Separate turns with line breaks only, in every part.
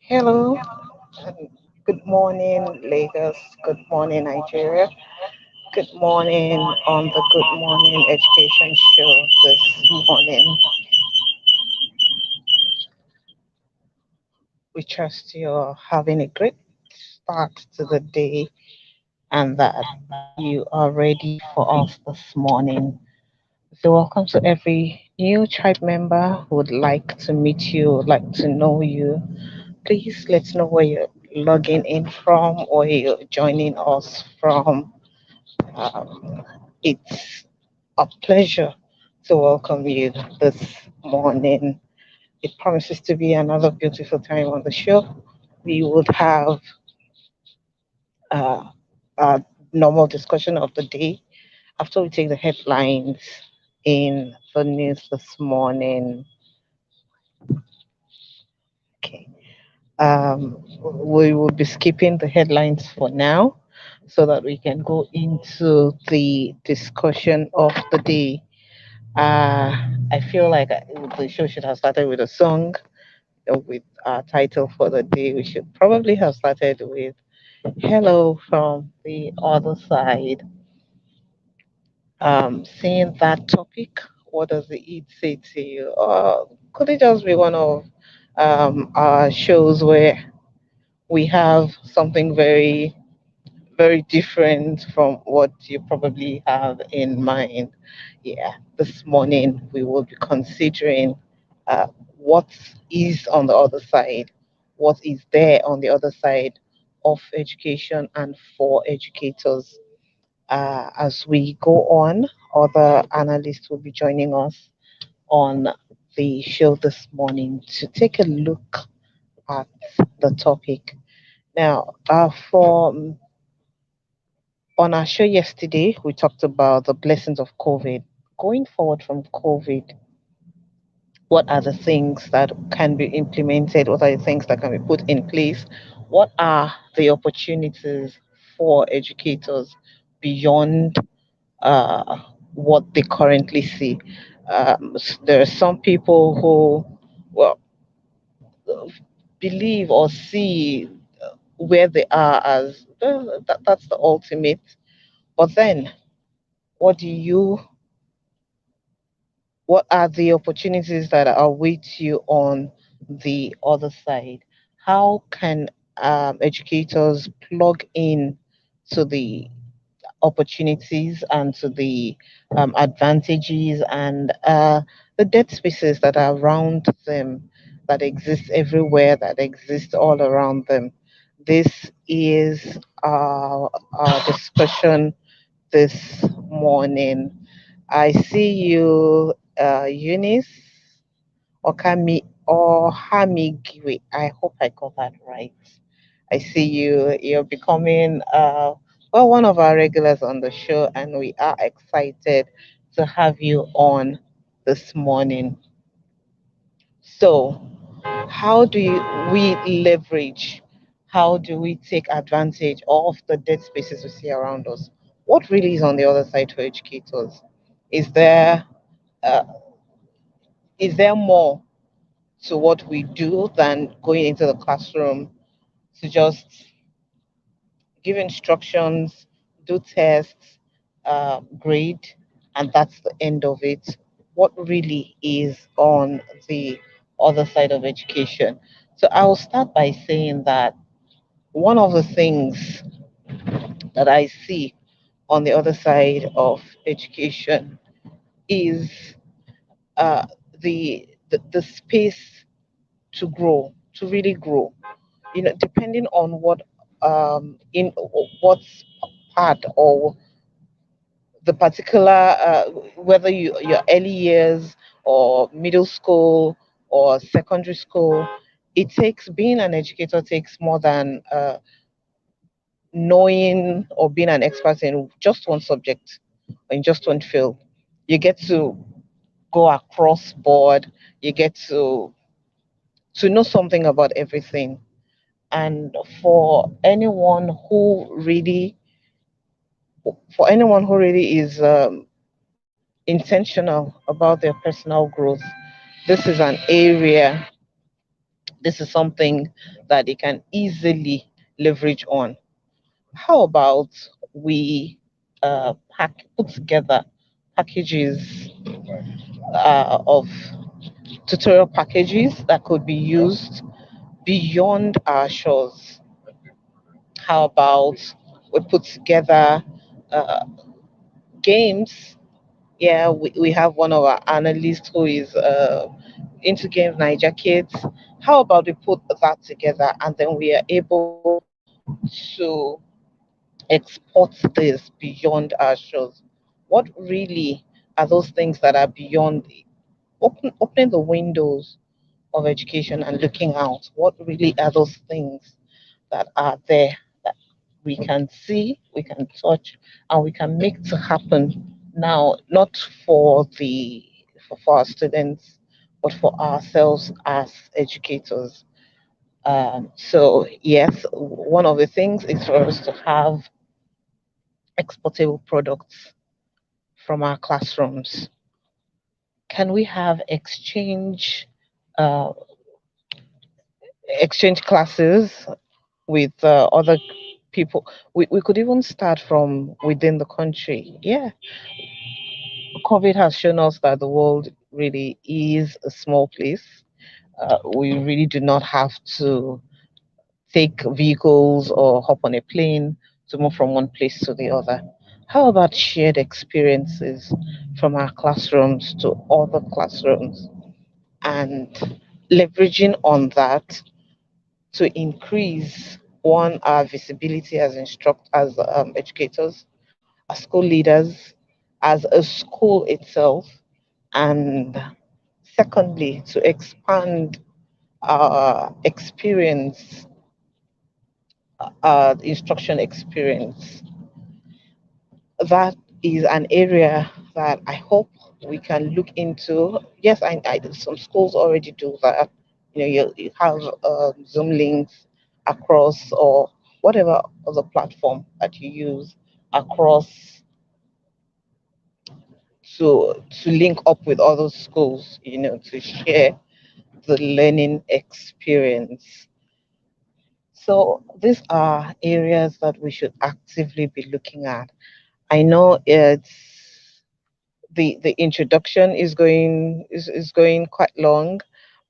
Hello, and good morning, Lagos. Good morning, Nigeria. Good morning on the Good Morning Education Show this morning. We trust you're having a great start to the day and that you are ready for us this morning. So, welcome to every new tribe member who would like to meet you, would like to know you. Please let us know where you're logging in from or you're joining us from. Um, it's a pleasure to welcome you this morning. It promises to be another beautiful time on the show. We would have uh, a normal discussion of the day after we take the headlines in the news this morning. Okay. We will be skipping the headlines for now so that we can go into the discussion of the day. I feel like the show should have started with a song with our title for the day. We should probably have started with Hello from the Other Side. Seeing that topic, what does the Eid say to you? Or could it just be one of our shows where we have something very different from what you probably have in mind? Yeah, this morning we will be considering uh, what is on the other side, what is there on the other side of education and for educators. As we go on, other analysts will be joining us on the show this morning to take a look at the topic. Now, for on our show yesterday, we talked about the blessings of COVID. Going forward from COVID, what are the things that can be implemented? What are the things that can be put in place? What are the opportunities for educators beyond uh, what they currently see? There are some people who, well, believe or see where they are as that's the ultimate. But then, what do you what are the opportunities that await you on the other side? How can educators plug in to the opportunities and to the advantages and the dead spaces that are around them, that exist everywhere, that exist all around them? This is our discussion this morning. I see you, Eunice or Hamigwe. I hope I got that right. I see you. You're becoming one of our regulars on the show, and we are excited to have you on this morning. So, how do we leverage? How do we take advantage of the dead spaces we see around us? What really is on the other side for educators? Is there uh, is there more to what we do than going into the classroom to just give instructions, do tests, grade, and that's the end of it? What really is on the other side of education? So I will start by saying that one of the things that I see on the other side of education is uh, the space to grow, to really grow. Depending on in what's part or the particular whether your early years or middle school or secondary school, it takes being an educator takes more than knowing or being an expert in just one subject or in just one field. You get to go across board. You get to know something about everything. And for anyone who really is intentional about their personal growth, this is an area This is something that they can easily leverage on. How about we put together packages of tutorial packages that could be used beyond our shores? How about we put together uh, games? Yeah, we have one of our analysts who is into games, Niger Kids. How about we put that together and then we are able to export this beyond our shores? What really are those things that are beyond opening the windows of education and looking out? What really are those things that are there that we can see, we can touch, and we can make to happen now, not for our students, but for ourselves as educators. So yes, one of the things is for us to have exportable products from our classrooms. Can we have uh, exchange classes with other people? We could even start from within the country. Yeah, COVID has shown us that the world really is a small place. We really do not have to take vehicles or hop on a plane to move from one place to the other. How about shared experiences from our classrooms to other classrooms and leveraging on that to increase one our visibility as educators, as school leaders, as a school itself, and secondly to expand our instruction experience. That is an area that I hope we can look into. Yes, some schools already do that. You have Zoom links across or whatever other platform that you use across to link up with other schools, to share the learning experience. So these are areas that we should actively be looking at. I know the introduction is going quite long,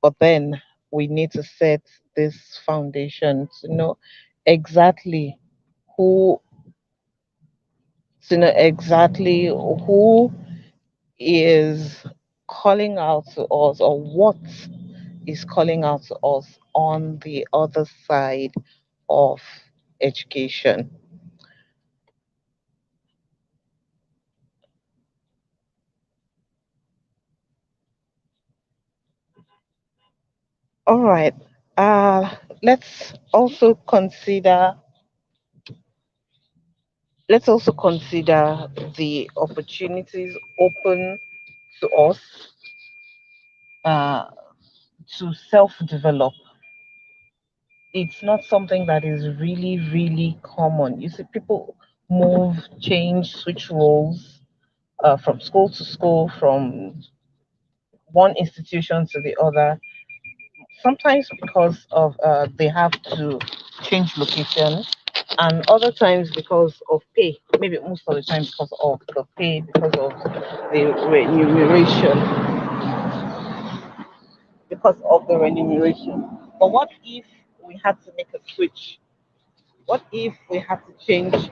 but then we need to set this foundation to know exactly who who is calling out to us, or what is calling out to us on the other side of education. All right. Uh, let's also consider let's also consider the opportunities open to us uh, to self-develop. It's not something that is really, really common. You see, people move, change, switch roles from school to school, from one institution to the other. Sometimes because of they have to change location, and other times because of pay. Maybe most of the time because of the pay, because of the remuneration, But what if we had to make a switch? What if we had to change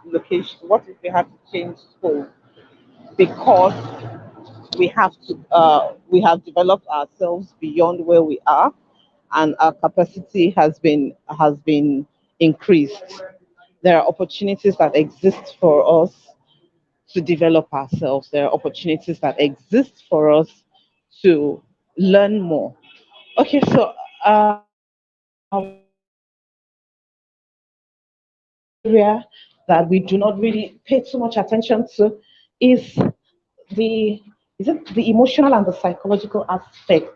location? What if we had to change school because we have developed ourselves beyond where we are, and our capacity has been increased. There are opportunities that exist for us to develop ourselves. There are opportunities that exist for us to learn more. Okay, so area that we do not really pay too much attention to is the is it the emotional and the psychological aspect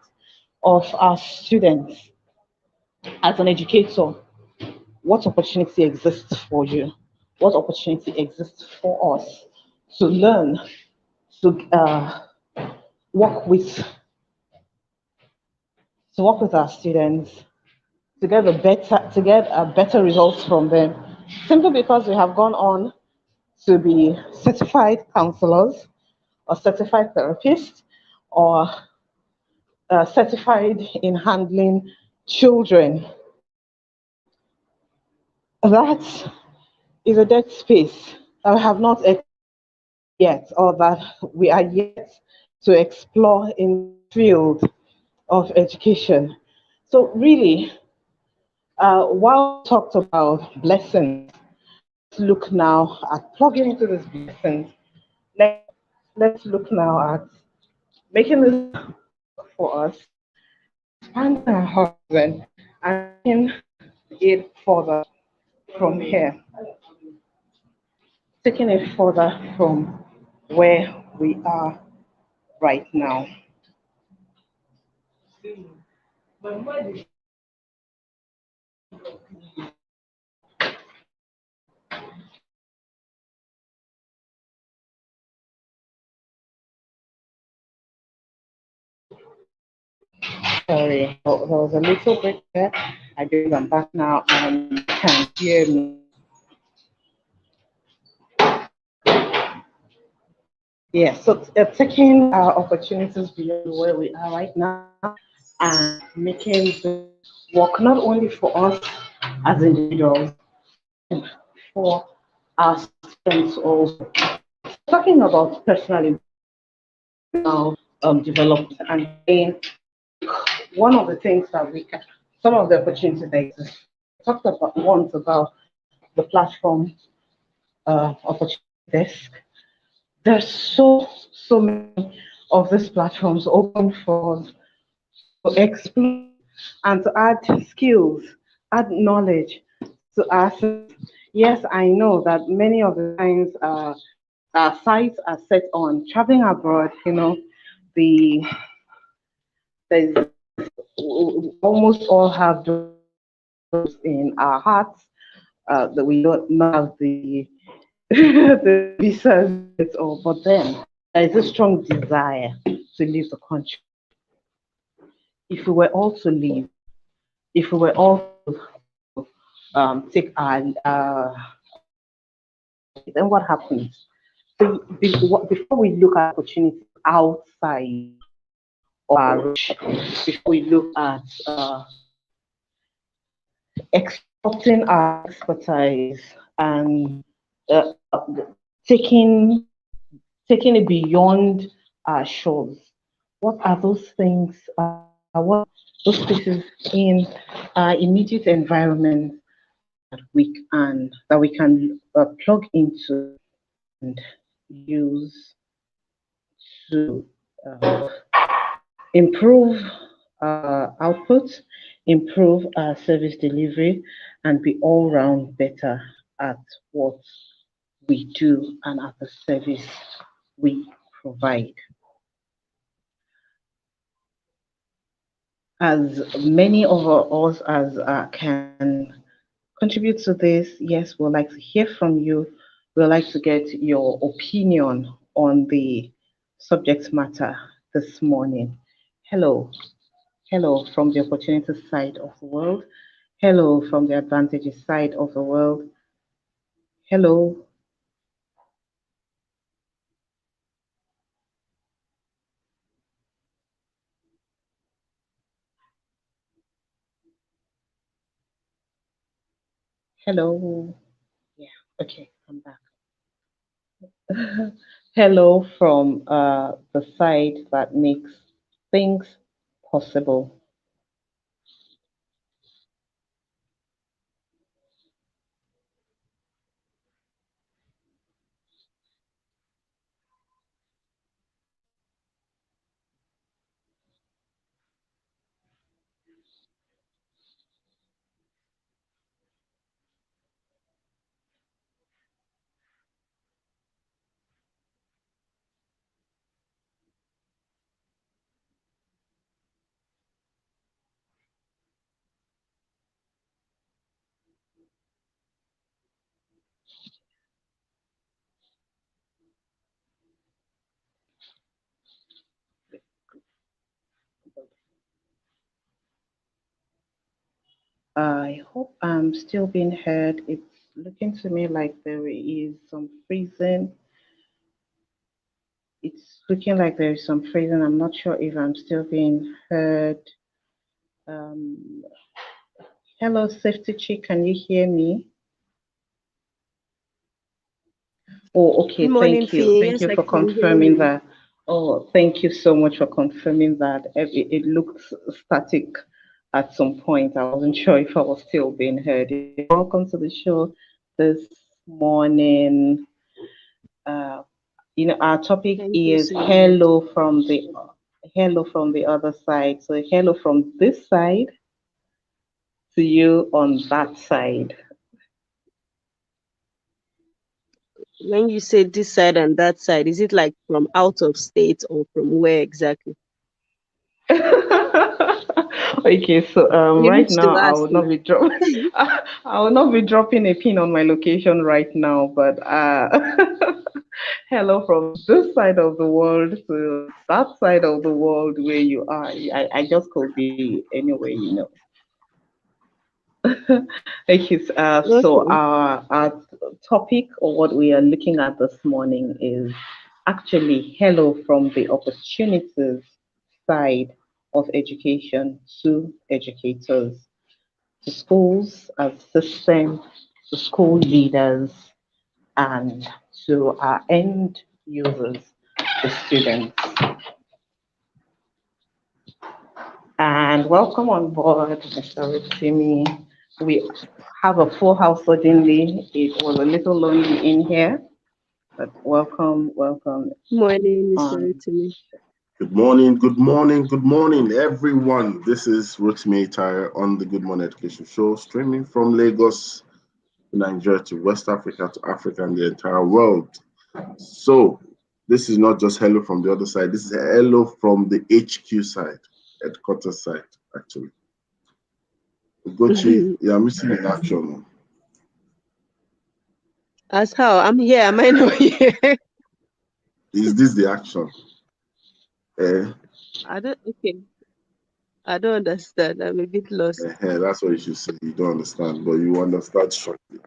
of our students. As an educator, what opportunity exists for you? What opportunity exists for us to learn, to work with to work with our students, to get better results from them, simply because we have gone on to be certified counselors or certified therapists or certified in handling children. That is a dead space that we have not yet, or that we are yet to explore in the field of education. So, really, while we talked about blessings, let's look now at plugging into these blessings. Let, let's look now at making this work for us, expanding our horizon, and taking it further from here, taking it further from where we are right now. Sorry, there was a little bit there. I believe I'm back now and you can hear me. Yeah, so taking our opportunities beyond where we are right now and making the work not only for us as individuals, for our students also. Talking about personal development and saying one of the things that we can, some of the opportunities that exist. I talked about once about the platform opportunity desk. There's so many of these platforms open for us to explore and to add skills, add knowledge to us. Yes, I know that many of the times sites are set on traveling abroad. You know, the there's we almost all have those in our hearts that we don't not have the the visas at all. But then there is a strong desire to leave the country. If we were all to leave, if we were all to take our then what happens? So before we look at opportunities outside of our reach, before we look at exporting our expertise and uh, taking taking it beyond our shores. What are those things? What those places in our immediate environment that we can plug into and use to uh, improve output, improve our service delivery, and be all round better at what we do and at the service we provide. As many of us as can contribute to this, yes, we'd like to hear from you. We'd like to get your opinion on the subject matter this morning. Hello, hello from the opportunity side of the world. Hello from the advantages side of the world. Hello, hello. Yeah, okay, I'm back. Hello from the side that makes things possible. I hope I'm still being heard. It's looking to me like there is some freezing. It's looking like there is some freezing. I'm not sure if I'm still being heard. Um, Hello, Safety Chick. Can you hear me? Oh,
Good
okay.
morning,
Thank you.
Fee.
Thank
Yes,
you
I
for
can hear
confirming
you.
that. Oh, thank you so much for confirming that. It looks static at some point. I wasn't sure if I was still being heard. Welcome to the show this morning. Uh, our topic
Thank you
is
so much.
hello from the other side. So hello from this side to you on that side.
When you say this side and that side, is it like from out of state or from where exactly?
Okay, so
You need
right now
to ask now.
I will not be dropping a pin on my location right now, but hello from this side of the world to that side of the world where you are. I just could be anywhere. Okay, so
Okay.
our topic or what we are looking at this morning is actually hello from the opportunities side of education to educators, to schools as systems, to school leaders, and to our end users, the students. And welcome on board, Mr. Rotimi. We have a full house suddenly. It was a little lonely in here, but welcome, welcome
Morning, Mr.
on.
Rotimi.
Good morning, good morning, good morning, everyone. This is Rotimi Tire on the Good Morning Education Show, streaming from Lagos, Nigeria to West Africa to Africa and the entire world. So, this is not just hello from the other side, this is hello from the HQ side, headquarters side, actually. Ugochi, you are missing in action.
As how? I'm here. Am I not here?
Is this the action? Eh,
I don't. Okay. I don't understand. I'm a bit lost.
that's what you should say. You don't understand, but you understand shortly.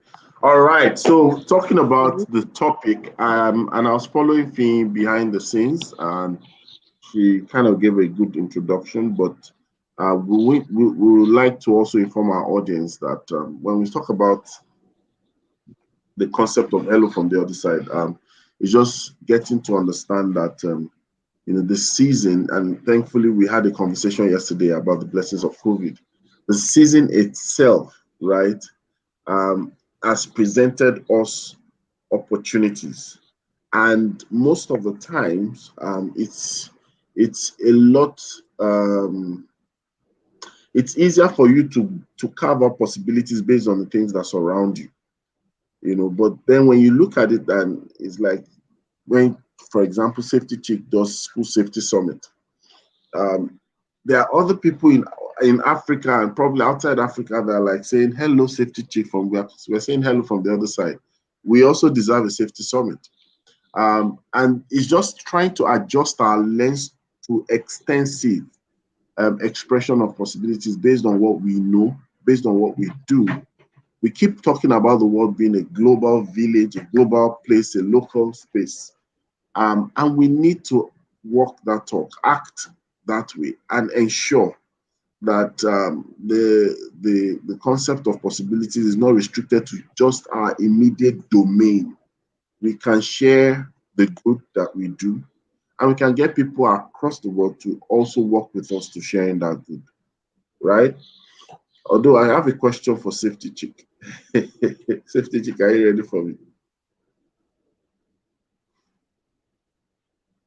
All right. So talking about
Mhm.
the topic, and I was following Finn behind the scenes, and she kind of gave a good introduction. But we would like to also inform our audience that when we talk about the concept of hello from the other side, it's just getting to understand that this season, and thankfully we had a conversation yesterday about the blessings of COVID. The season itself, right? um, has presented us opportunities, and most of the times it's a lot. It's easier for you to carve out possibilities based on the things that surround you, But then when you look at it, then it's like when, for example, Safety Chick does School Safety Summit. Um, there are other people in Africa and probably outside Africa that are like saying hello, Safety Chick from where we're saying hello from the other side. We also deserve a safety summit. And it's just trying to adjust our lens to extensive expression of possibilities based on what we know, based on what we do. We keep talking about the world being a global village, a global place, a local space. And we need to walk that talk, act that way, and ensure that the concept of possibilities is not restricted to just our immediate domain. We can share the good that we do, and we can get people across the world to also work with us to share in that good, right? Although I have a question for Safety Chick. Safety Chick, are you ready for me?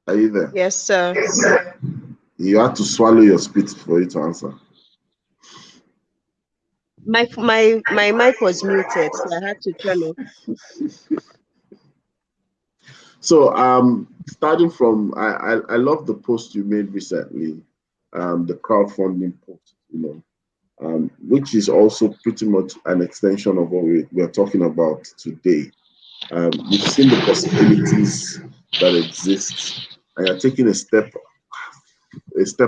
Are you there?
Yes, sir.
You have to swallow your spit for you to answer.
My mic was muted, so I had to turn off.
So starting from I love the post you made recently, the crowdfunding post, which is also pretty much an extension of what we're talking about today. We've seen the possibilities that exist, and you're taking a step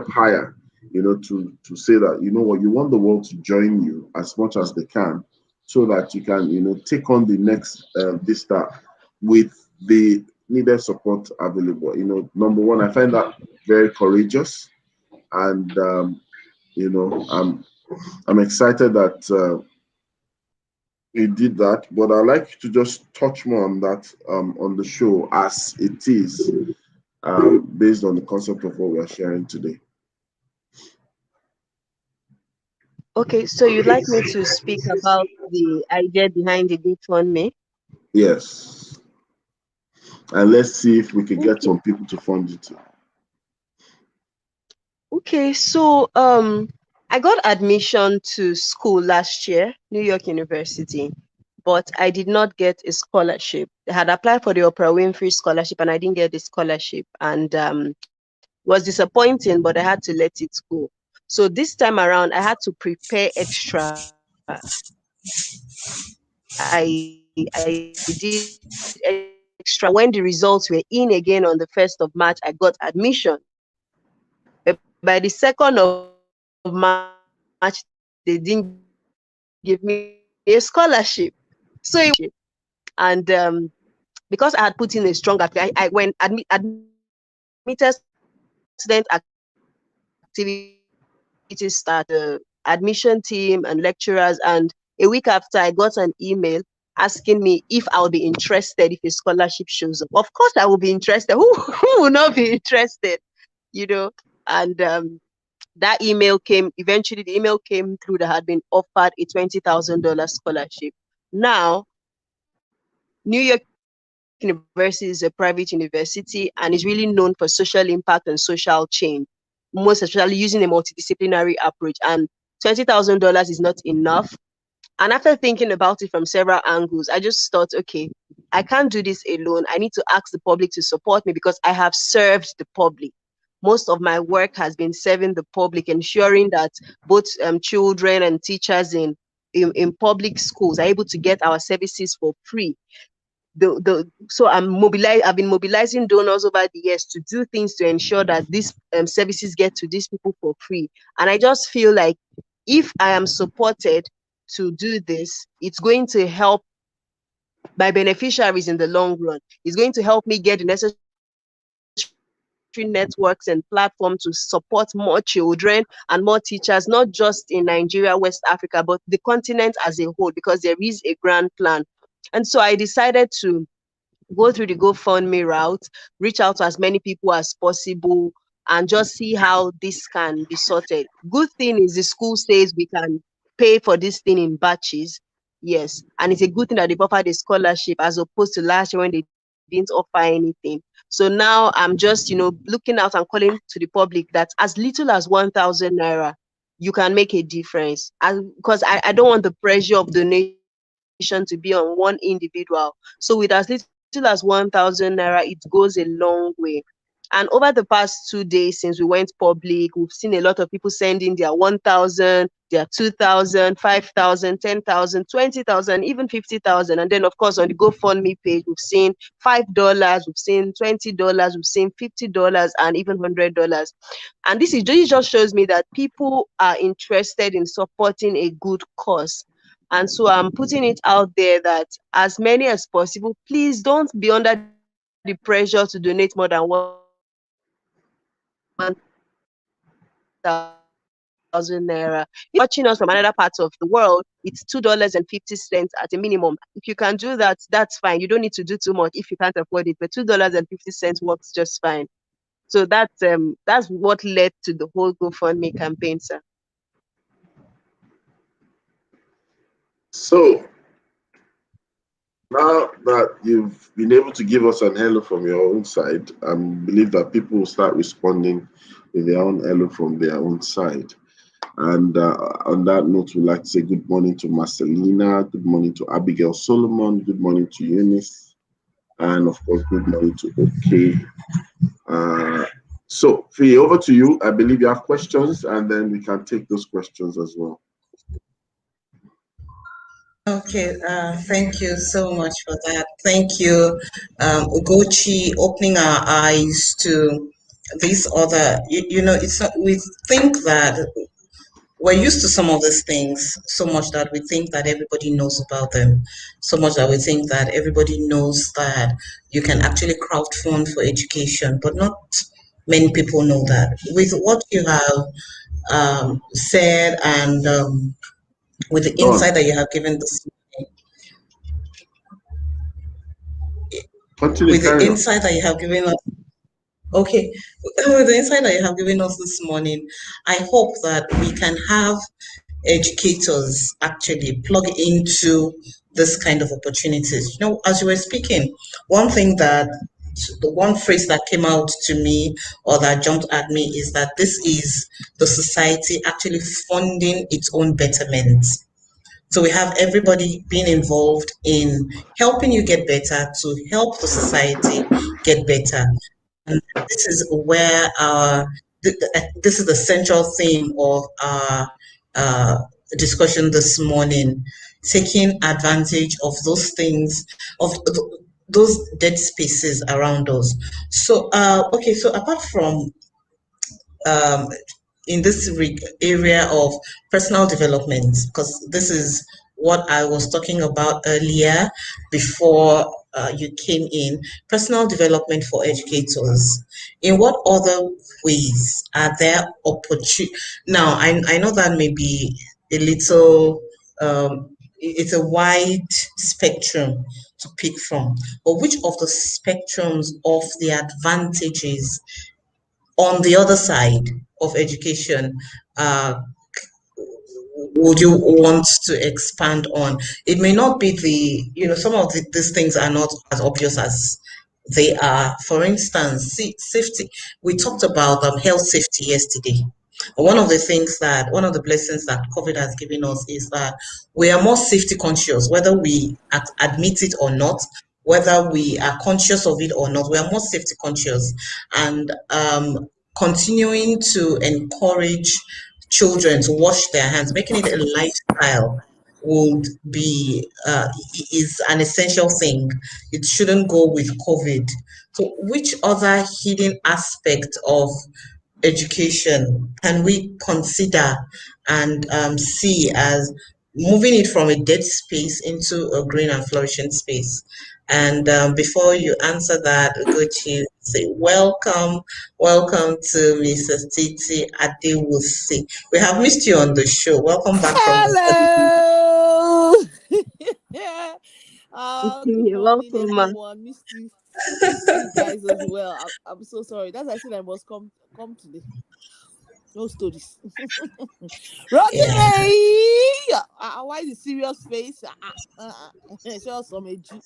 higher, to say that, you know what, you want the world to join you as much as they can, so that you can, take on the next vista with the needed support available. Number one, I find that very courageous, and I'm excited that he did that. But I'd like to just touch more on that on the show as it is, based on the concept of what we are sharing today.
Okay, so you'd like me to speak about the idea behind the GoFundMe?
Yes. And let's see if we can get
Okay.
some people to fund it.
Okay, so I got admission to school last year, New York University, but I did not get a scholarship. I had applied for the Oprah Winfrey Scholarship and I didn't get the scholarship, and was disappointing, but I had to let it go. So this time around, I had to prepare extra. I did extra. When the results were in again on the 1st of March, I got admission. But by the 2nd of March, they didn't give me a scholarship. So, and because I had put in a strong application, I went admitted student activities start the admission team and lecturers, and a week after I got an email asking me if I would be interested if a scholarship shows up. Of course I will be interested. Who will not be interested? And that email came, eventually the email came through that had been offered a $20,000 scholarship. Now, New York University is a private university and is really known for social impact and social change, most especially using a multidisciplinary approach. And $20,000 is not enough. And after thinking about it from several angles, I just thought, okay, I can't do this alone. I need to ask the public to support me because I have served the public. Most of my work has been serving the public, ensuring that both children and teachers in public schools are able to get our services for free. So I've been mobilizing donors over the years to do things to ensure that these services get to these people for free. And I just feel like if I am supported to do this, it's going to help my beneficiaries in the long run. It's going to help me get the necessary networks and platforms to support more children and more teachers, not just in Nigeria, West Africa, but the continent as a whole, because there is a grand plan. And so I decided to go through the GoFundMe route, reach out to as many people as possible, and just see how this can be sorted. Good thing is the school says we can pay for this thing in batches. Yes. And it's a good thing that they've offered a scholarship as opposed to last year when they didn't offer anything. So now I'm just, looking out and calling to the public that as little as 1,000 naira, you can make a difference. Because I don't want the pressure of donation to be on one individual. So with as little as 1,000 naira, it goes a long way. And over the past 2 days since we went public, we've seen a lot of people sending their 1,000, their 2,000, 5,000, 10,000, 20,000, even 50,000. And then, of course, on the GoFundMe page, we've seen $5, we've seen $20, we've seen $50, and even $100. And this just shows me that people are interested in supporting a good cause. And so I'm putting it out there that as many as possible, please don't be under the pressure to donate more than 1,000 naira. If you're watching us from another part of the world, it's $2.50 at a minimum. If you can do that, that's fine. You don't need to do too much if you can't afford it, but $2.50 works just fine. So that's what led to the whole GoFundMe campaign, sir.
So now that you've been able to give us an hello from your own side, I believe that people will start responding with their own hello from their own side. And on that note, we'd like to say good morning to Marcelina, good morning to Abigail Solomon, good morning to Eunice, and of course, good morning to OK. So, Fee, over to you. I believe you have questions, and then we can take those questions as well.
Okay, thank you so much for that. Thank you, Ugochi, opening our eyes to these other, it's not, we think that we're used to some of these things so much that we think that everybody knows about them, so much that we think that everybody knows that you can actually crowdfund for education, but not many people know that. With what you have said, and with the
Done.
insight that you have given this,
Continue,
with the
carry on.
insight that you have given us, okay, with the insight that you have given us this morning, I hope that we can have educators actually plug into this kind of opportunities. As you were speaking, one thing that the one phrase that came out to me or that jumped at me is that this is the society actually funding its own betterment. So we have everybody being involved in helping you get better to help the society get better. And this is where this is the central theme of our uh, discussion this morning, taking advantage of those things, of those dead spaces around us. So, okay, so apart from um, in this area of personal development, because this is what I was talking about earlier before you came in, personal development for educators. In what other ways are there opportunities? Now, I know that may be a little, it's a wide spectrum to pick from, but which of the spectrums of the advantages on the other side of education uh, would you want to expand on? It may not be some of these things are not as obvious as they are. For instance, safety. We talked about health safety yesterday. One of the blessings that COVID has given us is that we are more safety conscious, whether we admit it or not, whether we are conscious of it or not, we are more safety conscious. And continuing to encourage children to wash their hands, making it a lifestyle would be is an essential thing. It shouldn't go with COVID. So which other hidden aspect of education can we consider and see as moving it from a dead space into a green and flourishing space? And before you answer that, Ugochi, say welcome to Mrs. Titi Adewusi. We have missed you on the show. Welcome back from the
Hello. Good
You're
morning,
welcome, ma.
everyone. Missed you guys as well. I'm so sorry. That's why I said I must come today. No stories.
Yeah.
Rosemary, why the serious face? Show us some edgy.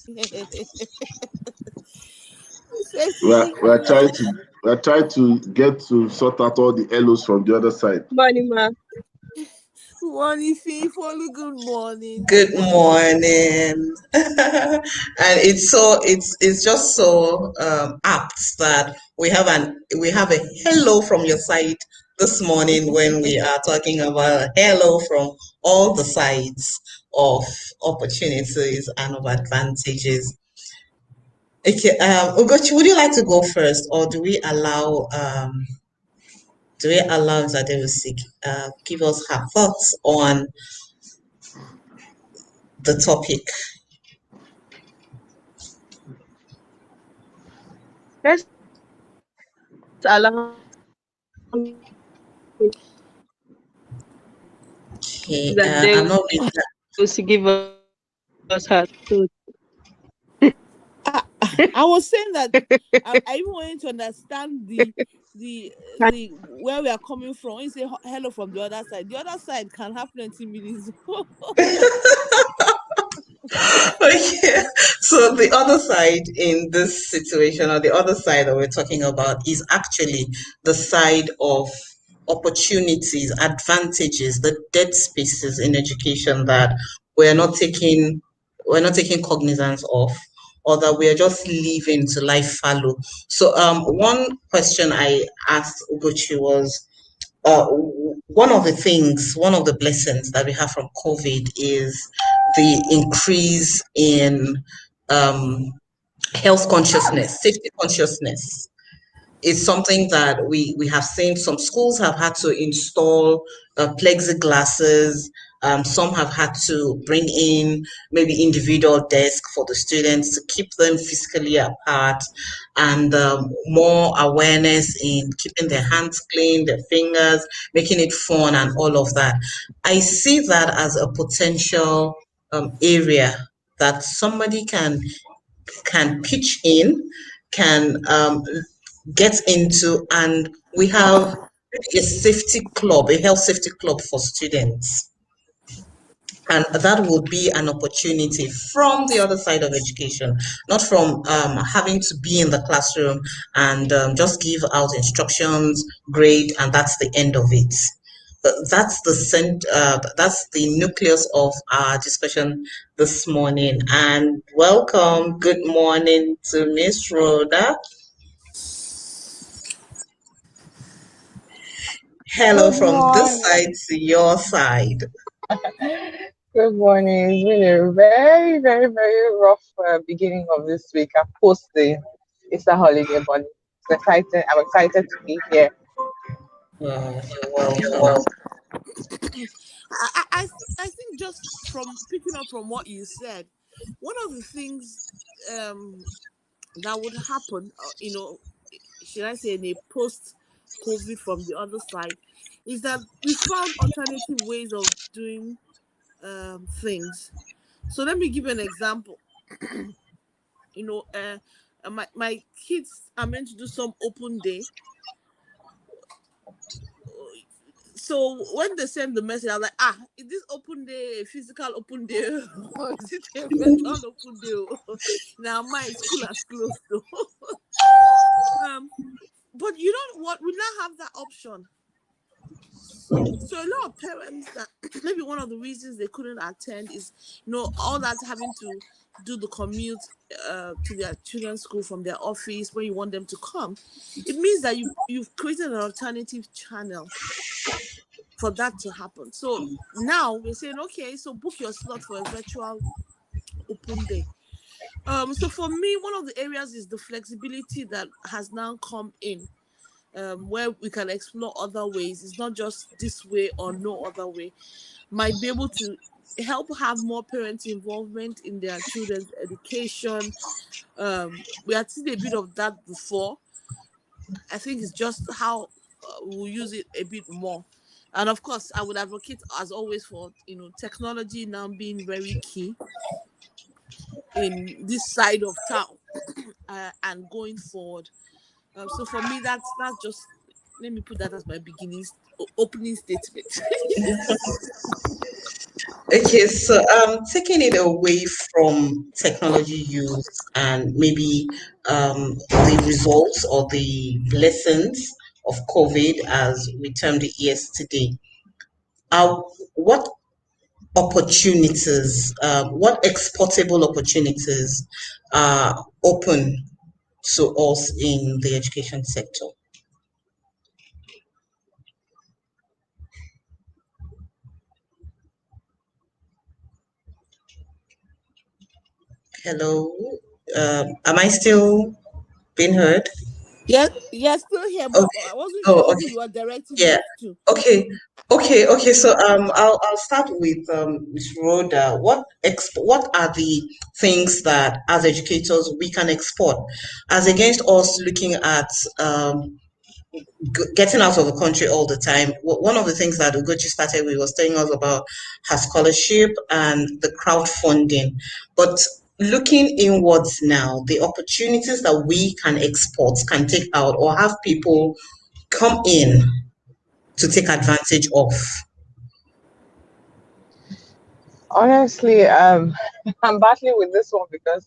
We're trying to get to sort out all the LOs from the other side.
Money, ma.
Good morning, Fifolu. Good morning.
Good morning. And it's just so apt that we have a hello from your side this morning when we are talking about a hello from all the sides of opportunities and of advantages. Okay, Ugochi, would you like to go first, or do we allow Zadewusik give us her thoughts on the topic?
Let's allow
Okay,
that
I'm not being
to give us her thoughts.
I was saying that I even wanted to understand the where we are coming from. When you say hello from the other side can have plenty meanings.
Okay, so the other side in this situation, or the other side that we're talking about, is actually the side of opportunities, advantages, the dead spaces in education that we're not taking cognizance of, or that we are just leaving to life fallow. So one question I asked Ugochi was, one of the blessings that we have from COVID is the increase in health consciousness, safety consciousness. is something that we have seen. Some schools have had to install plexiglasses. Some have had to bring in maybe individual desk for the students to keep them physically apart, and more awareness in keeping their hands clean, their fingers, making it fun, and all of that. I see that as a potential area that somebody can pitch in, can get into, and we have a safety club, a health safety club for students. And that would be an opportunity from the other side of education, not from having to be in the classroom and just give out instructions, grade, and that's the end of it. That's the nucleus of our discussion this morning. And welcome, good morning to Miss Rhoda. Hello
Good
from this
morning.
side to your side.
Good morning. It's been a very, very, very rough beginning of this week. Post the Easter holiday, but it's exciting. I'm excited to be here.
You're welcome.
I think just from picking up from what you said, one of the things that would happen, should I say in a post COVID from the other side, is that we found alternative ways of doing things. So let me give you an example. My kids are meant to do some open day. So when they send the message, I was like, is this open day a physical open day or is it a virtual open day? Now my school has closed though. But you know what? We now have that option. So a lot of parents that maybe one of the reasons they couldn't attend is all that having to do the commute to their children's school from their office when you want them to come. It means that you've created an alternative channel for that to happen. So now we're saying, okay, so book your slot for a virtual open day. So for me, one of the areas is the flexibility that has now come in, where we can explore other ways. It's not just this way or no other way. Might be able to help have more parent involvement in their children's education. We had seen a bit of that before. I think it's just how we'll use it a bit more. And of course, I would advocate, as always, for technology now being very key in this side of town and going forward. So for me, that's just, let me put that as my opening statement.
Okay, so taking it away from technology use and maybe the results or the lessons of COVID, as we termed it yesterday, what opportunities, what exportable opportunities are open to us in the education sector? Hello, am I still being heard?
Yes, still here, but
Okay.
I wasn't
Oh,
sure who
okay.
you were directing
Yeah.
this to.
Okay. So I'll start with Ms. Rhoda. What are the things that as educators we can export, as against us looking at getting out of the country all the time? One of the things that Ugochi started with was telling us about her scholarship and the crowdfunding. But looking inwards now, the opportunities that we can export, can take out, or have people come in to take advantage of.
Honestly, I'm battling with this one because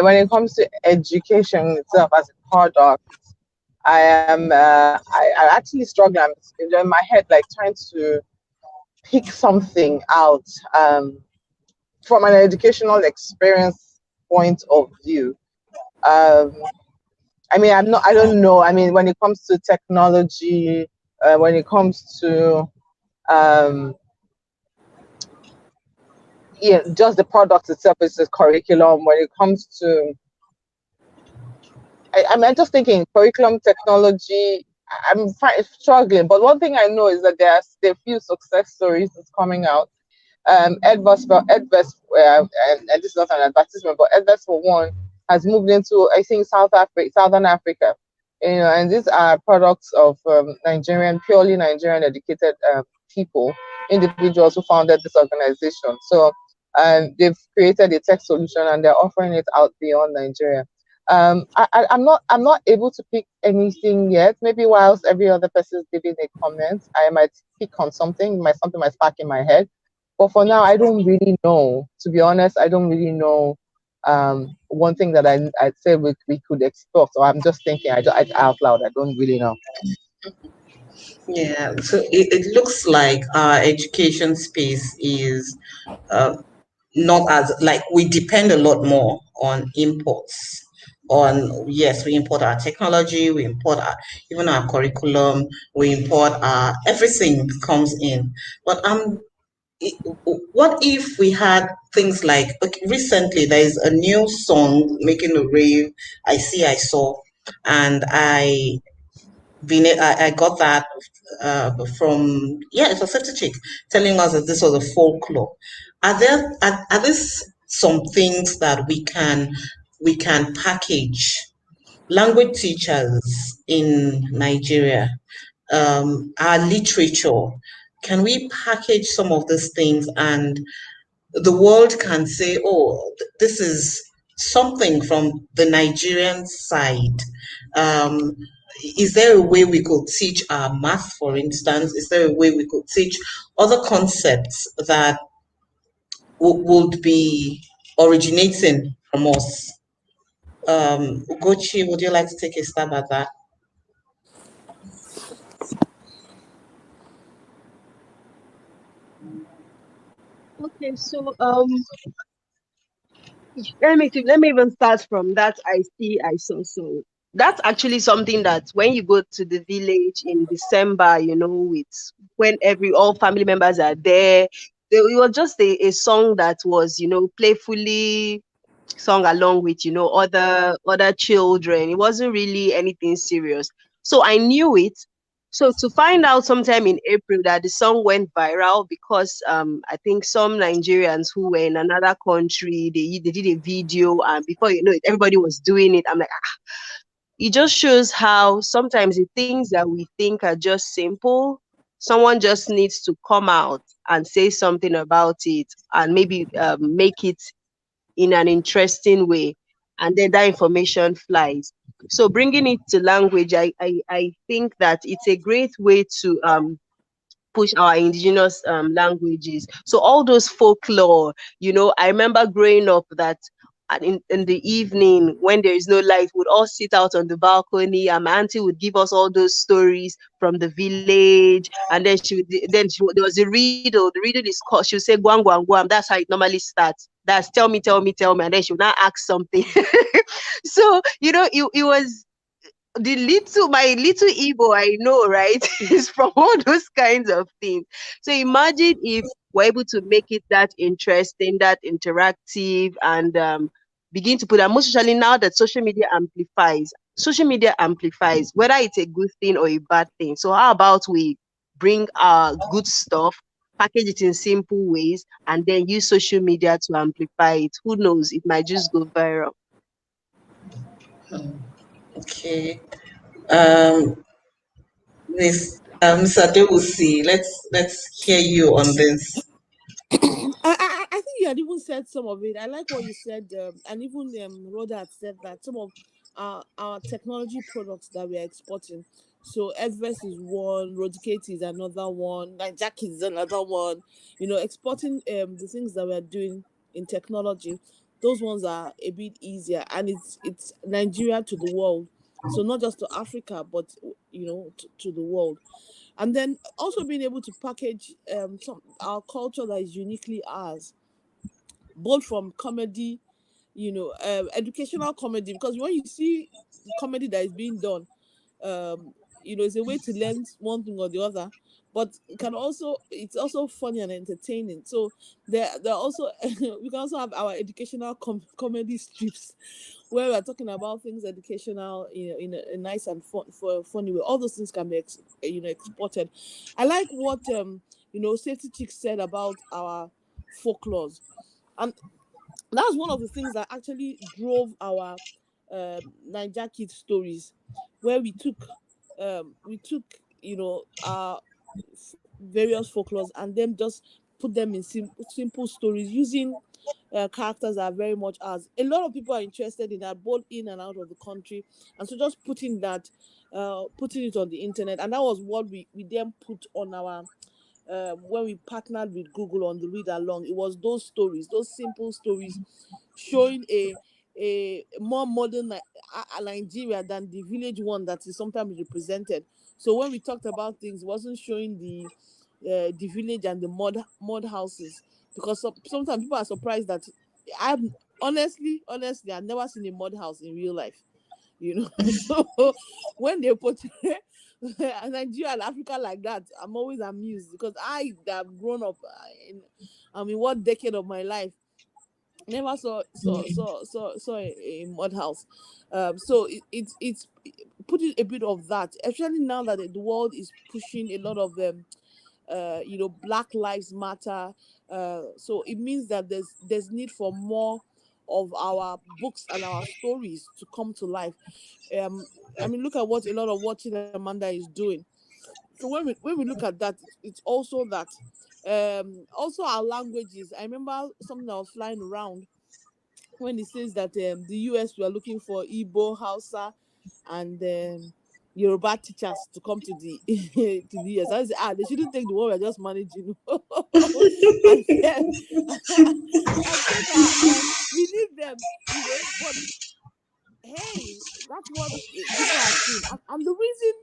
when it comes to education itself as a product, I actually struggle. I'm in my head like trying to pick something out from an educational experience point of view. Um, I don't know. I mean, when it comes to technology, when it comes to, um, just the product itself is a curriculum. When it comes to I'm just thinking curriculum technology. Struggling, but one thing I know is that there are few success stories that's coming out. Edverse, and this is not an advertisement, but Edverse for one has moved into, I think, Southern Africa, and these are products of purely Nigerian educated people, individuals who founded this organization. So, they've created a tech solution and they're offering it out beyond Nigeria. I'm not able to pick anything yet. Maybe whilst every other person is giving a comment, I might pick on something might spark in my head. But for now, I don't really know. To be honest, I don't really know. One thing that I'd say we could explore. So I'm just thinking, out loud. I don't really know.
Yeah, so it looks like our education space is uh, not as like we depend a lot more on imports. On yes, we import our technology, we import our even our curriculum, we import our everything comes in. But what if we had things like okay, recently there is a new song making a rave. I saw, and I got that from yeah, it was 50 Chick telling us that this was a folklore. Are these some things that we can package? Language teachers in Nigeria, our literature. Can we package some of these things and the world can say, oh, this is something from the Nigerian side. Um, is there a way we could teach our math, for instance? Is there a way we could teach other concepts that would be originating from us? Ugochi, would you like to take a stab at that?
Okay, so let me even start from that. I saw. So that's actually something that when you go to the village in December, with when every all family members are there, it was just a song that was, playfully sung along with, other children. It wasn't really anything serious. So I knew it. So to find out sometime in April that the song went viral because I think some Nigerians who were in another country, they did a video, and before you know it, everybody was doing it. I'm like, it just shows how sometimes the things that we think are just simple, someone just needs to come out and say something about it and maybe make it in an interesting way, and then that information flies. So bringing it to language, I think that it's a great way to push our indigenous languages. So all those folklore, I remember growing up that in the evening when there is no light, we'd all sit out on the balcony and my auntie would give us all those stories from the village. And then there was a riddle. The riddle is called, she would say guam guam guam. That's how it normally starts. That's tell me, tell me, tell me. And then she would now ask something. So, it was my little ego I know, right, is from all those kinds of things. So imagine if we're able to make it that interesting, that interactive, and begin to put that, most especially now that social media amplifies whether it's a good thing or a bad thing. So how about we bring our good stuff, package it in simple ways, and then use social media to amplify it? Who knows, it might just go viral.
Okay. Um, Mr. Adewusi, let's hear you on this.
I think you had even said some of it. I like what you said, and even Rhoda had said that some of our technology products that we are exporting. So Edverse is one, Rodicate is another one, Jack is another one. Exporting the things that we are doing in technology, those ones are a bit easier, and it's Nigeria to the world. So not just to Africa, but to the world. And then also being able to package some our culture that is uniquely ours, both from comedy, educational comedy, because when you see the comedy that is being done, um it's a way to learn one thing or the other, but it's also funny and entertaining. So there are also we can also have our educational comedy strips where we're talking about things educational, in a nice and funny way. All those things can be exported. I like what Safety Chick said about our folklores, and that's one of the things that actually drove our Niger Kids stories, where we took our various folklores and then just put them in simple stories using characters that are very much as a lot of people are interested in that, both in and out of the country, and so just putting it on the internet, and that was what we then put on our when we partnered with Google on the read along. It was those stories, those simple stories, showing a more modern Nigeria than the village one that is sometimes represented. So when we talked about things, it wasn't showing the village and the mud houses, because sometimes people are surprised that I've honestly I've never seen a mud house in real life. So when they portray Nigeria and Africa like that, I'm always amused, because I that have grown up in what decade of my life never saw a mud house. So it's putting a bit of that, especially now that the world is pushing a lot of them. Black lives matter. So it means that there's need for more of our books and our stories to come to life. I mean, look at what a lot of what Amanda is doing. So when we look at that, it's also that. Also our languages. I remember something that was flying around when it says that the US were looking for Igbo, Hausa, and Yoruba teachers to come to the to the US. I say, they shouldn't take the one we're just managing, and then and take we need them, But hey, that's what people are seeing, and the reason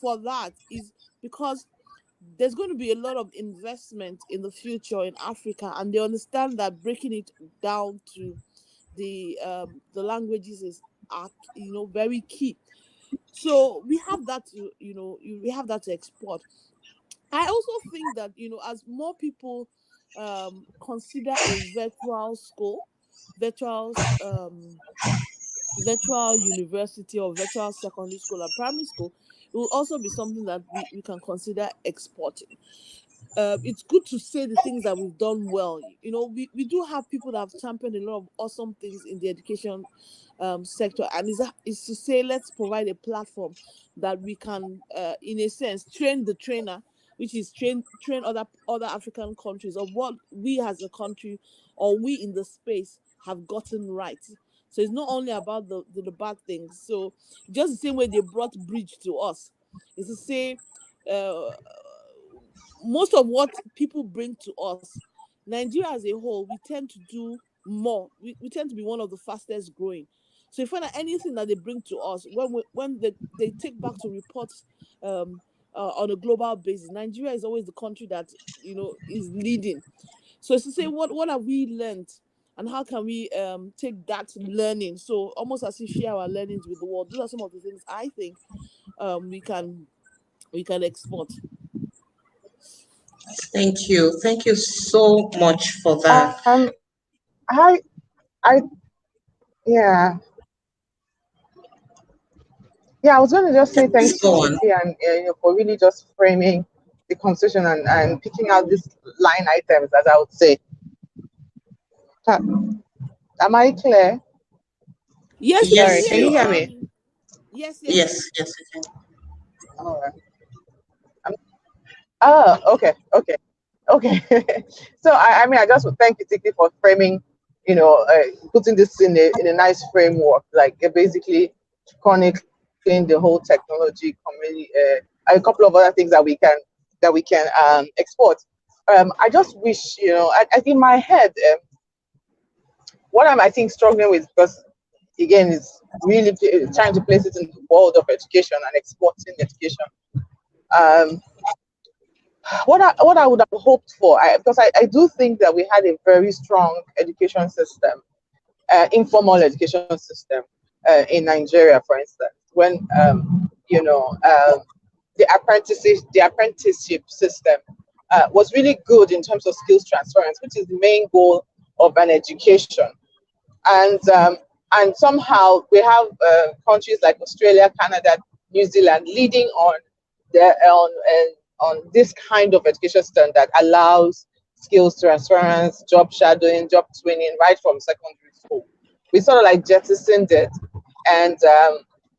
for that is because there's going to be a lot of investment in the future in Africa, and they understand that breaking it down to the languages is very key. So we have that to we have that to export. I also think that as more people consider a virtual school, virtual virtual university or virtual secondary school or primary school, it will also be something that we can consider exporting. It's good to say the things that we've done well. We do have people that have championed a lot of awesome things in the education sector, and is to say, let's provide a platform that we can, in a sense, train the trainer, which is train other African countries of what we as a country or we in the space have gotten right. So it's not only about the bad things. So just the same way they brought bridge to us, is to say. Most of what people bring to us, Nigeria as a whole, we tend to do more. We tend to be one of the fastest growing. So you find that anything that they bring to us, when they take back to reports on a global basis, Nigeria is always the country that is leading. So it's to say, what have we learned, and how can we take that learning? So almost as if share our learnings with the world. Those are some of the things I think we can export.
Thank you. Thank you so much for that.
I, I, yeah, yeah. I was going to just say
Please
thank you,
go on.
Titi, and for really just framing the conversation and picking out these line items, as I would say. Am I clear?
Yes, we can
Sorry,
Yes,
hear
can you
you
you
hear
are.
me?
fine. Yes, yes.
Yes, yes, you can.
All right. Oh, okay, okay, okay. So I mean, I just would thank you, Tiki, for framing, putting this in a nice framework, like basically chronicling the whole technology community, a couple of other things that we can export. I just wish, I in my head, what I'm I think struggling with, because again, is really trying to place it in the world of education and exporting education. Um, what I would have hoped for, because I do think that we had a very strong education system, informal education system in Nigeria, for instance, when the apprenticeship system was really good in terms of skills transference, which is the main goal of an education. And somehow we have countries like Australia, Canada, New Zealand leading on on this kind of education system that allows skills transference, job shadowing, job twinning right from secondary school. We sort of like jettisoned it and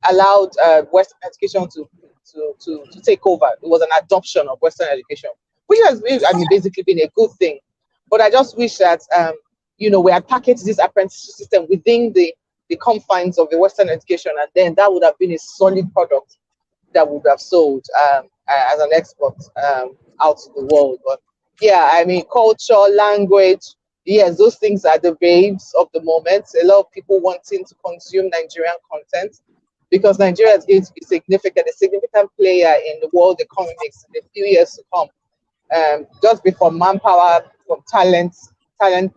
allowed Western education to take over. It was an adoption of Western education, which has basically been a good thing. But I just wish that we had packaged this apprenticeship system within the confines of the Western education, and then that would have been a solid product that would have sold as an export out to the world. But yeah, I mean, culture, language, yes, those things are the babes of the moment. A lot of people wanting to consume Nigerian content because Nigeria is going to be a significant player in the world economics in the few years to come. Just before manpower, from talent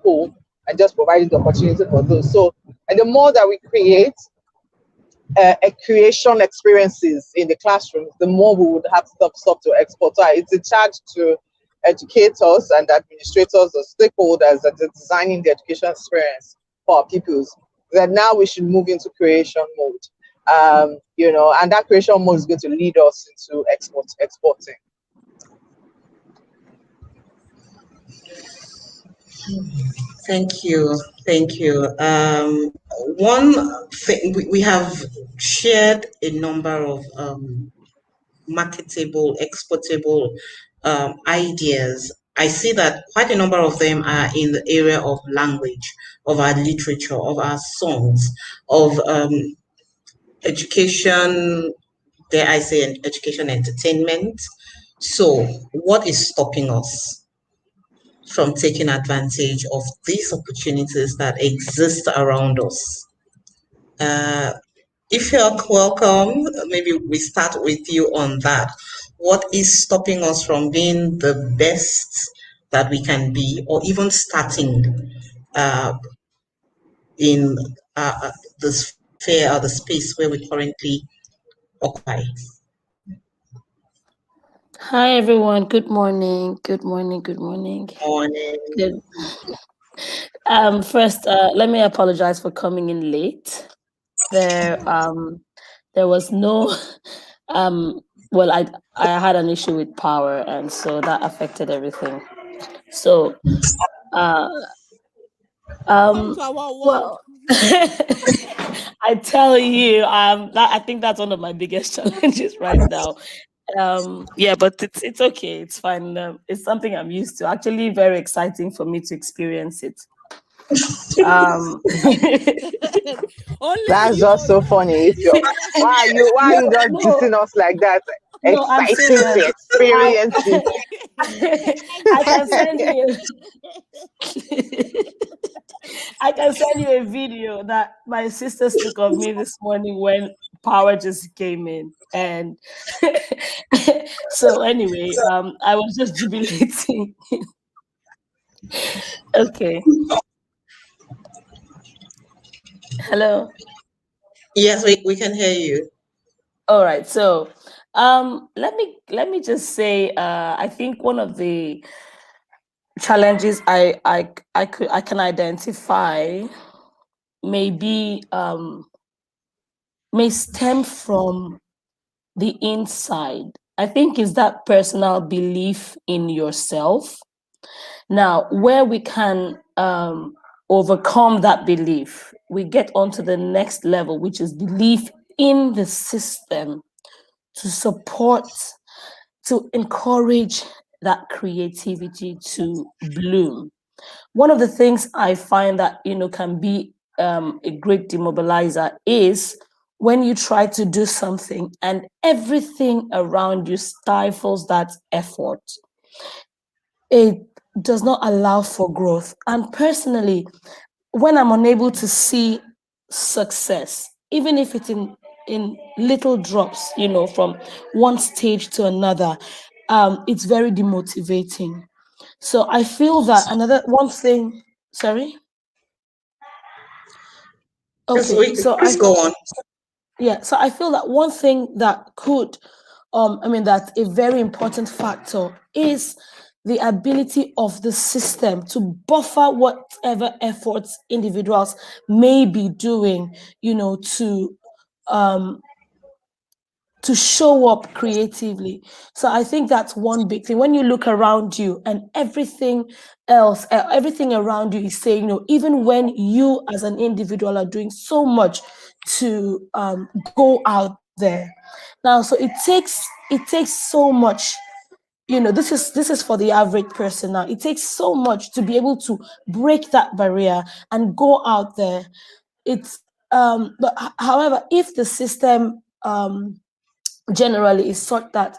pool, and just providing the opportunity for those. So, and the more that we create creation experiences in the classroom, the more we would have stuff to export. So it's a charge to educators and administrators or stakeholders that are designing the education experience for our pupils. That now we should move into creation mode. And that creation mode is going to lead us into exporting.
Thank you. One thing, we have shared a number of marketable, exportable ideas. I see that quite a number of them are in the area of language, of our literature, of our songs, of education, dare I say, education entertainment. So what is stopping us from taking advantage of these opportunities that exist around us? If you're welcome, maybe we start with you on that. What is stopping us from being the best that we can be, or even starting in the sphere or the space where we currently occupy?
Hi everyone. Good morning. Good morning. Good morning.
Morning.
Good. First, let me apologize for coming in late. There was no well, I had an issue with power, and so that affected everything. So
Welcome to our world.
well, I tell you, I think that's one of my biggest challenges right now. Yeah, but it's okay, it's fine. It's something I'm used to. Actually, very exciting for me to experience it.
That's just so funny. If you're why are you just dissing us like that?
No, I'm
Exciting to experience it.
I can send you. I can send you a video that my sisters took of me this morning when power just came in, and so anyway, I was just jubilating. Okay. Hello.
Yes, we can hear you.
All right. So, let me just say, I think one of the challenges I can identify may stem from the inside. I think is that personal belief in yourself. Now, where we can overcome that belief, we get onto the next level, which is belief in the system to support, to encourage that creativity to bloom. One of the things I find that can be a great demobilizer is when you try to do something and everything around you stifles that effort. It does not allow for growth. And personally, when I'm unable to see success, even if it's in little drops, from one stage to another, it's very demotivating. So I feel that another one thing. Sorry. Okay, so
please go on.
yeah, so I feel that one thing that could that a very important factor is the ability of the system to buffer whatever efforts individuals may be doing, to show up creatively. So I think that's one big thing. When you look around you and everything else, everything around you is saying no, even when you as an individual are doing so much to go out there. Now, so it takes so much. This is for the average person now. It takes so much to be able to break that barrier and go out there. However, if the system generally is such that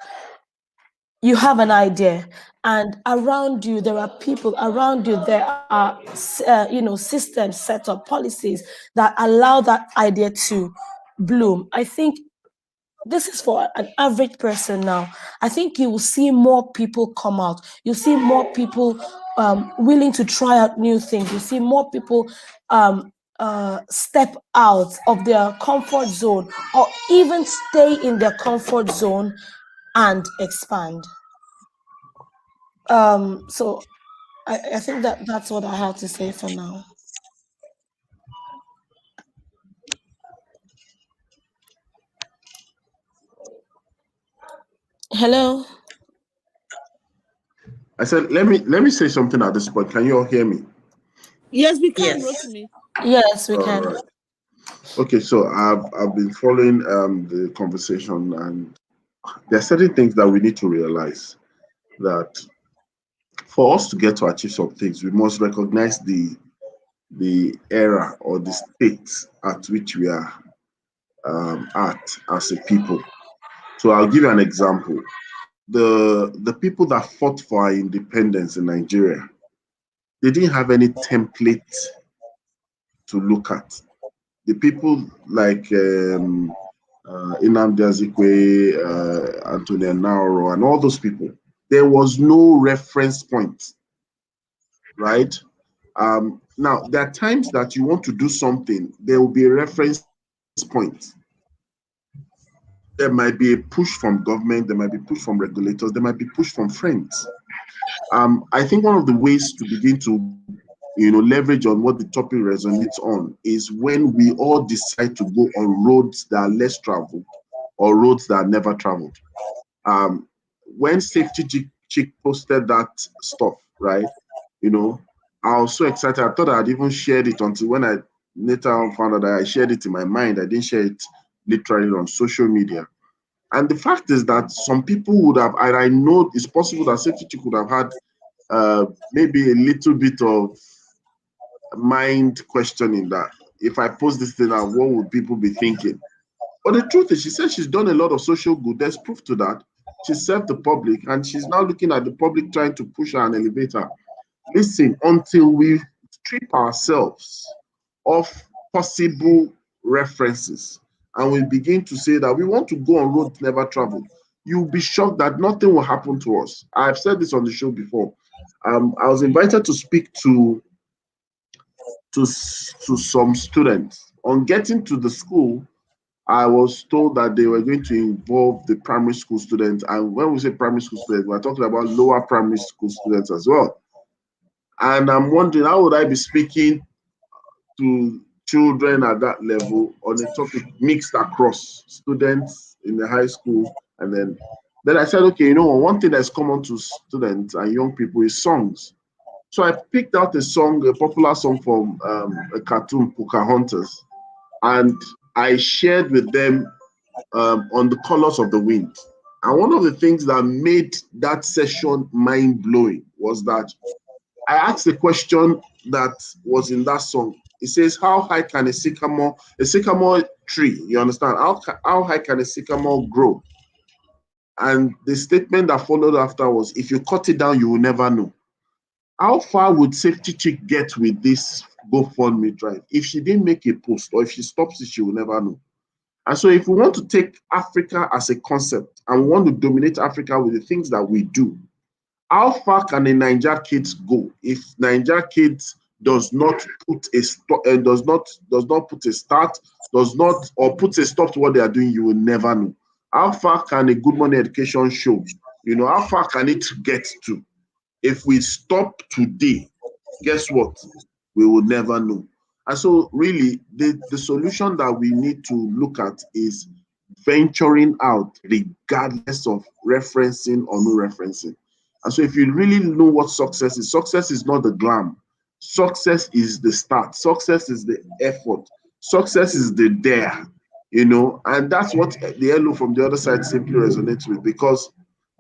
you have an idea and around you there are people around you, there are systems set up, policies that allow that idea to bloom. I think this is for an average person now. I think you will see more people come out. You see more people willing to try out new things. You see more people step out of their comfort zone, or even stay in their comfort zone and expand. So I think that's what I have to say for now. Hello.
I said, let me say something at this point. Can you all hear me?
Yes, we can,
Yes.
Rotimi.
Yes, we
All
can.
right. Okay, so I've been following the conversation, and there are certain things that we need to realize, that for us to get to achieve some things, we must recognize the era or the state at which we are at as a people. So I'll give you an example. The people that fought for our independence in Nigeria, they didn't have any template to look at. The people like Nnamdi Azikiwe, Antonia Nauro, and all those people, there was no reference point, right? Now, there are times that you want to do something, there will be a reference point. There might be a push from government, there might be push from regulators, there might be push from friends. I think one of the ways to begin to leverage on what the topic resonates on is when we all decide to go on roads that are less traveled or roads that are never traveled. When Safety Chick posted that stuff, right? I was so excited. I thought I had even shared it until when I later on found out that I shared it in my mind. I didn't share it literally on social media. And the fact is that some people would have, and I know it's possible that Safety Chick would have had maybe a little bit of mind questioning that if I post this thing out, what would people be thinking? But the truth is, she said she's done a lot of social good. There's proof to that. She served the public, and she's now looking at the public trying to push her and elevate her. Listen, until we strip ourselves of possible references and we begin to say that we want to go on roads never traveled, you'll be shocked that nothing will happen to us. I've said this on the show before. I was invited to speak to some students. On getting to the school, I was told that they were going to involve the primary school students. And when we say primary school students, we're talking about lower primary school students as well. And I'm wondering, how would I be speaking to children at that level on a topic mixed across students in the high school? And then I said, okay, one thing that's common to students and young people is songs. So I picked out a popular song from a cartoon, Pocahontas, and I shared with them on the colors of the wind. And one of the things that made that session mind-blowing was that I asked a question that was in that song. It says, how high can a sycamore tree, you understand? How high can a sycamore grow? And the statement that followed after was, if you cut it down, you will never know. How far would Safety Chick get with this GoFundMe drive? If she didn't make a post, or if she stops it, she will never know. And so if we want to take Africa as a concept and we want to dominate Africa with the things that we do, how far can a Niger Kids go if Niger Kids does not put a start, or puts a stop to what they are doing? You will never know. How far can a good morning education show? How far can it get to? If we stop today, guess what? We will never know. And so really, the solution that we need to look at is venturing out regardless of referencing or no referencing. And so if you really know what success is not the glam. Success is the start. Success is the effort. Success is the dare, and that's what the hello from the other side simply resonates with, because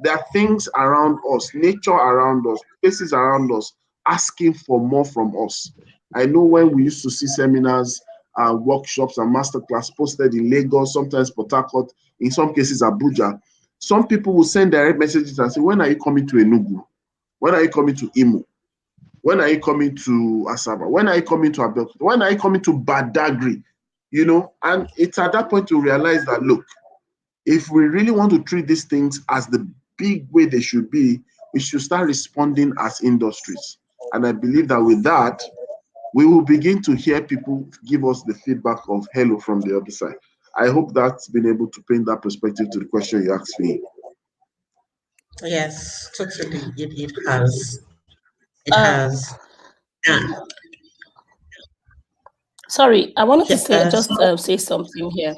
there are things around us, nature around us, places around us asking for more from us. I know when we used to see seminars, workshops, and masterclass posted in Lagos, sometimes Port Harcourt, in some cases Abuja, some people will send direct messages and say, when are you coming to Enugu? When are you coming to Imo? When are you coming to Asaba? When are you coming to Abeokuta? When are you coming to Badagry? And it's at that point to realize that, look, if we really want to treat these things as the big way they should be, we should start responding as industries. And I believe that with that, we will begin to hear people give us the feedback of hello from the other side. I hope that's been able to paint that perspective to the question you asked me.
Yes, totally. It has. It has.
Sorry, I wanted to say say something here.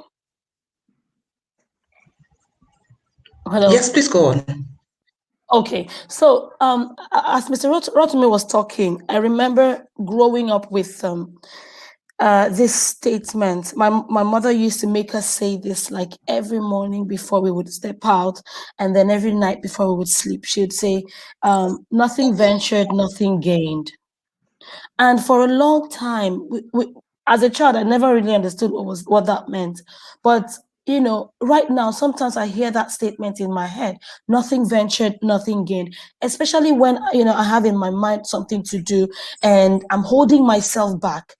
Hello.
Yes, please go on.
Okay, so as Mr. Rotimi was talking, I remember growing up with this statement. My mother used to make us say this like every morning before we would step out, and then every night before we would sleep. She would say, nothing ventured, nothing gained. And for a long time, as a child, I never really understood what that meant. But right now, sometimes I hear that statement in my head: nothing ventured, nothing gained. Especially when I have in my mind something to do, and I'm holding myself back.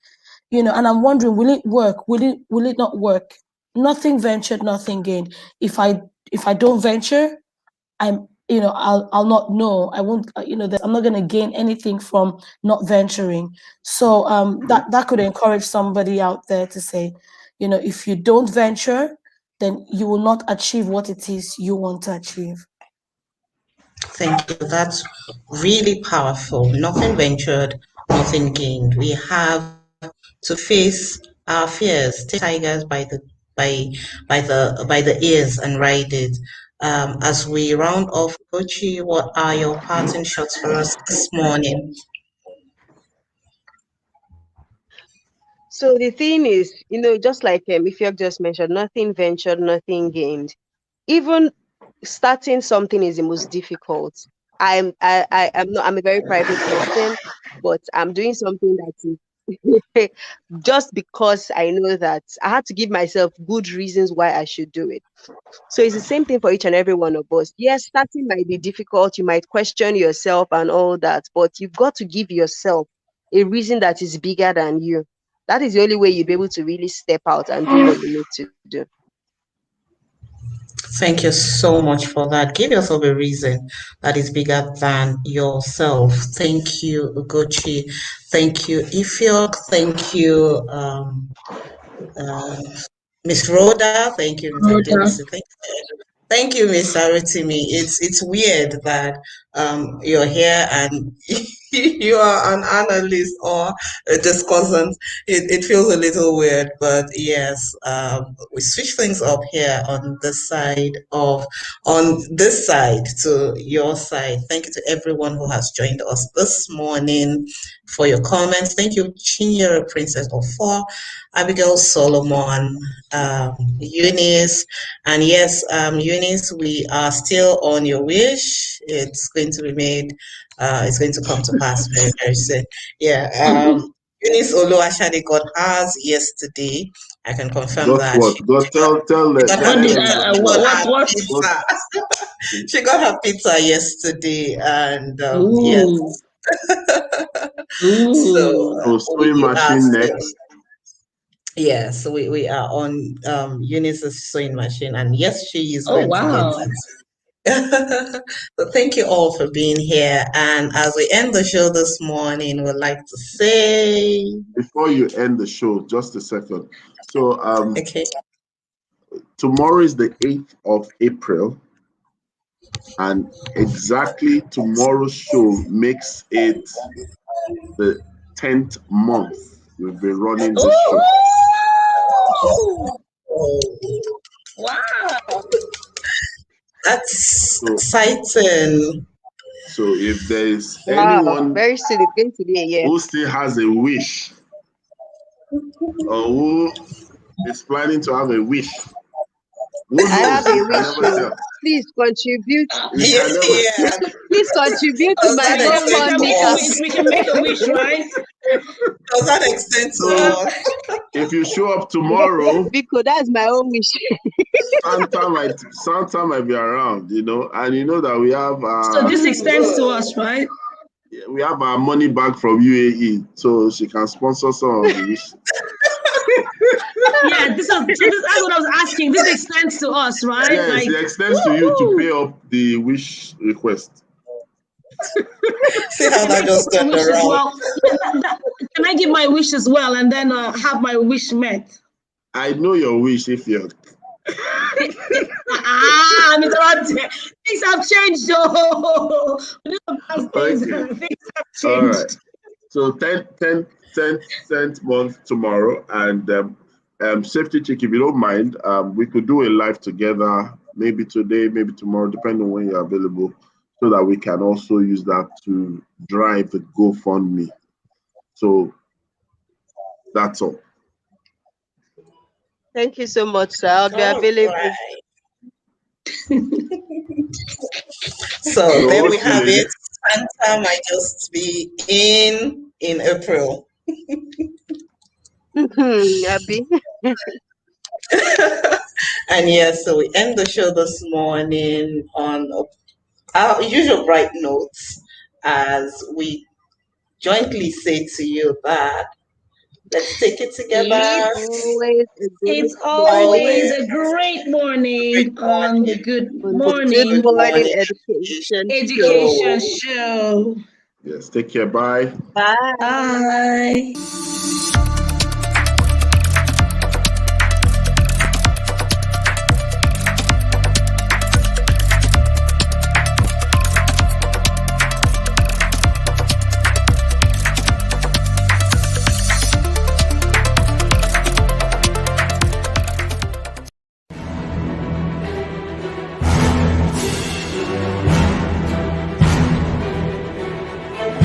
And I'm wondering, will it work? Will it not work? Nothing ventured, nothing gained. If I don't venture, I'll not know. I won't, I'm not going to gain anything from not venturing. So that could encourage somebody out there to say, if you don't venture, then you will not achieve what it is you want to achieve.
Thank you. That's really powerful. Nothing ventured, nothing gained. We have to face our fears, take tigers by the ears and ride it. As we round off, Kochi, what are your parting shots for us this morning?
So the thing is, just like Ifyok just mentioned, nothing ventured, nothing gained. Even starting something is the most difficult. I'm a very private person, but I'm doing something that is just because I know that I had to give myself good reasons why I should do it. So it's the same thing for each and every one of us. Yes, starting might be difficult. You might question yourself and all that, but you've got to give yourself a reason that is bigger than you. That is the only way you'll be able to really step out and do what you need to do.
Thank you so much for that. Give yourself a reason that is bigger than yourself. Thank you, Ugochi. Thank you, Ifyok. Thank you, Miss Rhoda. Thank you, Mr. Dempsey. Thank you, Miss Arutimi. It's weird that you're here and you are an analyst or a discussant. It feels a little weird, but yes, we switch things up here on this side to your side. Thank you to everyone who has joined us this morning for your comments. Thank you, Chinyere Princess of Four, Abigail Solomon, Eunice, and yes, Eunice, we are still on your wish. It's going to be made. It's going to come to pass very, very soon. Yeah. Eunice Oluwashade got hers yesterday. I can confirm
Got
that.
What?
She got her pizza yesterday, and yes.
So sewing machine next.
Yes, we are on Eunice's sewing machine, and yes, she is going to get it. So thank you all for being here. And as we end the show this morning, we'd like to say,
before you end the show, just a second. So
okay.
tomorrow is the 8th of April, and exactly tomorrow's show makes it the 10th month we've been running this show.
Wow, that's exciting.
So if there's
Wow,
anyone
very soon it's going to be a year.
who still has a wish, or who is planning to have a wish, who
I have
knows?
a
You can
wish.
never tell.
Please contribute.
You can never.
Please contribute to my GoFundMe.
We can make a wish, right?
Does that extend to
So
us?
if you show up tomorrow,
Because that's my own wish.
Santa might be around, you know, and you know that we have
So this extends to us, right?
we have our money back from UAE, so she can sponsor some of the wish.
Yeah, that's what I was asking. This extends to us, right?
Yes,
Like,
it extends to you to pay up the wish request.
See how that just turned
wish as
around.
well. Can I give my wish as well and then have my wish met?
I know your wish if you're.
Things have changed, though. Things have changed.
All right. So 10th month tomorrow, and Safety Chick, if you don't mind, we could do a live together, maybe today, maybe tomorrow, depending on when you're available, so that we can also use that to drive the GoFundMe. So that's all.
Thank you so much, sir. I'll be available.
So there we have it. Santa might just be in April.
Abby.
And yeah, so we end the show this morning on our usual bright notes as we jointly say to you that let's take it together.
It's always a
It's always a great morning on the Good Morning
Education
Show.
Yes, take care. Bye.
Bye.
Bye.